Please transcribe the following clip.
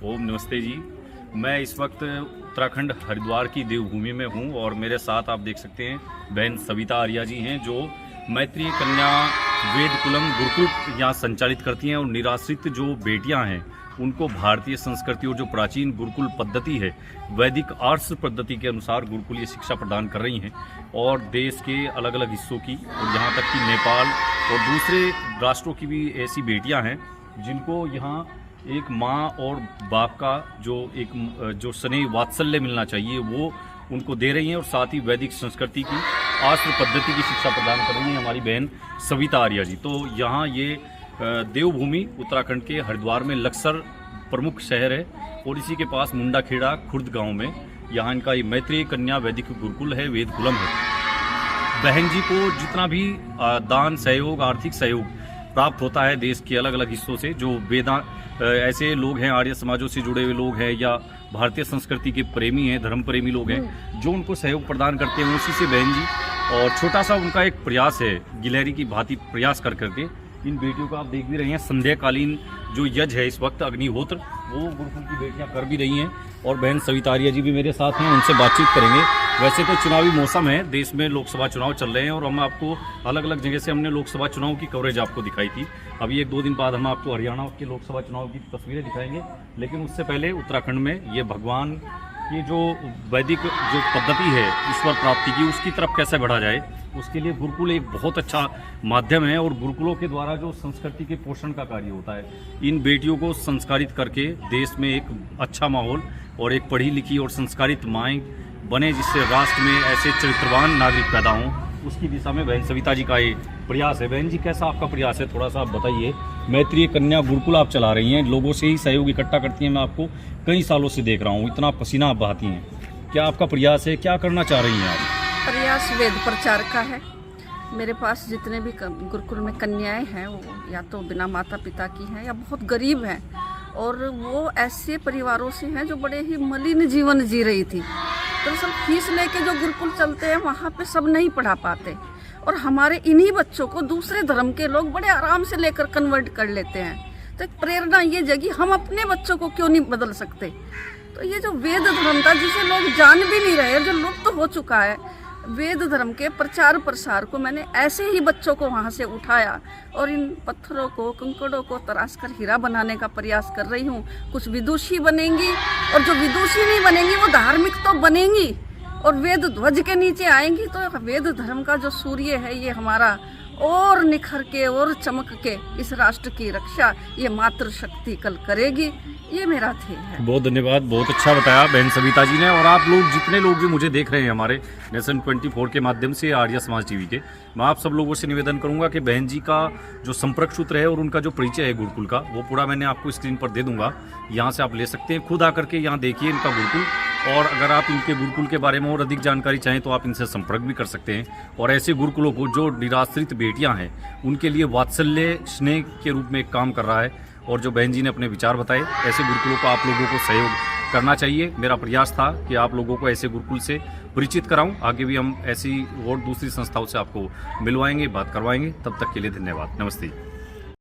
ओम नमस्ते जी। मैं इस वक्त उत्तराखंड हरिद्वार की देवभूमि में हूं और मेरे साथ आप देख सकते हैं बहन सविता आर्या जी हैं, जो मैत्रीय कन्या वेद कुलम गुरुकुल यहाँ संचालित करती हैं और निराश्रित जो बेटियां हैं उनको भारतीय संस्कृति और जो प्राचीन गुरुकुल पद्धति है, वैदिक आर्ट्स पद्धति के अनुसार गुरुकुलीय शिक्षा प्रदान कर रही हैं और देश के अलग अलग हिस्सों की और यहाँ तक कि नेपाल और दूसरे राष्ट्रों की भी ऐसी बेटियां हैं जिनको यहाँ एक माँ और बाप का जो स्नेह वात्सल्य मिलना चाहिए वो उनको दे रही हैं और साथ ही वैदिक संस्कृति की आस्त्र पद्धति की शिक्षा प्रदान कर रही हैं हमारी बहन सविता आर्या जी। तो यहाँ ये देवभूमि उत्तराखंड के हरिद्वार में लक्सर प्रमुख शहर है और इसी के पास मुंडाखेड़ा खुर्द गांव में यहाँ इनका ये मैत्रीय कन्या वैदिक गुरुकुल है, वेद कुलम है। बहन जी को जितना भी दान सहयोग आर्थिक सहयोग प्राप्त होता है देश के अलग अलग हिस्सों से, जो ऐसे लोग हैं आर्य समाजों से जुड़े हुए लोग हैं या भारतीय संस्कृति के प्रेमी हैं, धर्म प्रेमी लोग हैं जो उनको सहयोग प्रदान करते हैं, उसी से बहन जी और छोटा सा उनका एक प्रयास है गिलहरी की भांति प्रयास कर करके इन बेटियों को आप देख भी रहे हैं। संध्याकालीन जो यज्ञ है इस वक्त अग्निहोत्र वो गुरुकुल की बेटियां कर भी रही हैं और बहन सविता आर्या जी भी मेरे साथ हैं, उनसे बातचीत करेंगे। वैसे तो चुनावी मौसम है, देश में लोकसभा चुनाव चल रहे हैं और हम आपको अलग अलग जगह से हमने लोकसभा चुनाव की कवरेज आपको दिखाई थी। अभी 1-2 दिन बाद हम आपको हरियाणा के लोकसभा चुनाव की तस्वीरें दिखाएंगे, लेकिन उससे पहले उत्तराखंड में ये भगवान की जो वैदिक जो पद्धति है ईश्वर प्राप्ति की, उसकी तरफ कैसे बढ़ा जाए, उसके लिए गुरुकुल एक बहुत अच्छा माध्यम है और गुरुकुलों के द्वारा जो संस्कृति के पोषण का कार्य होता है, इन बेटियों को संस्कारित करके देश में एक अच्छा माहौल और एक पढ़ी लिखी और संस्कारित माएँ बने, जिससे राष्ट्र में ऐसे चरित्रवान नागरिक पैदा हों, उसकी दिशा में बहन सविता जी का ये प्रयास है। बहन जी कैसा आपका प्रयास है, थोड़ा सा आप बताइए। मैत्रीय कन्या गुरुकुल आप चला रही हैं, लोगों से ही सहयोग इकट्ठा करती हैं, मैं आपको कई सालों से देख रहा हूँ, इतना पसीना आप बहाती हैं। क्या आपका प्रयास है, क्या करना चाह रही हैं आप? प्रयास वेद प्रचार का है। मेरे पास जितने भी गुरुकुल में कन्याएं हैं वो या तो बिना माता पिता की हैं या बहुत गरीब हैं और वो ऐसे परिवारों से हैं जो बड़े ही मलिन जीवन जी रही थी। दरअसल फीस लेके जो गुरुकुल चलते हैं वहाँ पे सब नहीं पढ़ा पाते और हमारे इन्हीं बच्चों को दूसरे धर्म के लोग बड़े आराम से लेकर कन्वर्ट कर लेते हैं। तो एक प्रेरणा ये जगी, हम अपने बच्चों को क्यों नहीं बदल सकते। तो ये जो वेद धर्म था जिसे लोग जान भी नहीं रहे, जो लुप्त हो चुका है, वेद धर्म के प्रचार प्रसार को मैंने ऐसे ही बच्चों को वहाँ से उठाया और इन पत्थरों को कंकड़ों को तराश कर हीरा बनाने का प्रयास कर रही हूँ। कुछ विदुषी बनेंगी और जो विदुषी नहीं बनेंगी वो धार्मिक तो बनेंगी और वेद ध्वज के नीचे आएंगी। तो वेद धर्म का जो सूर्य है ये हमारा और निखर के और चमक के इस राष्ट्र की रक्षा ये मातृशक्ति कल करेगी। ये मेरा ध्येय है। बहुत धन्यवाद, बहुत अच्छा बताया बहन सविता जी ने। और आप लोग जितने लोग भी मुझे देख रहे हैं हमारे नेशन 24 के माध्यम से, आर्या समाज टीवी के, मैं आप सब लोगों से निवेदन करूंगा कि बहन जी का जो संपर्क सूत्र है और उनका जो परिचय है गुरुकुल का, वो पूरा मैंने आपको स्क्रीन पर दे दूंगा, यहाँ से आप ले सकते हैं। खुद आकर के यहाँ देखिए इनका गुरुकुल, और अगर आप इनके गुरुकुल के बारे में और अधिक जानकारी चाहें तो आप इनसे संपर्क भी कर सकते हैं। और ऐसे गुरुकुलों को जो निराश्रित बेटियां हैं उनके लिए वात्सल्य स्नेह के रूप में काम कर रहा है और जो बहन जी ने अपने विचार बताए, ऐसे गुरुकुलों को आप लोगों को सहयोग करना चाहिए। मेरा प्रयास था कि आप लोगों को ऐसे गुरुकुल से परिचित कराऊं। आगे भी हम ऐसी और दूसरी संस्थाओं से आपको मिलवाएंगे, बात करवाएंगे। तब तक के लिए धन्यवाद, नमस्ते।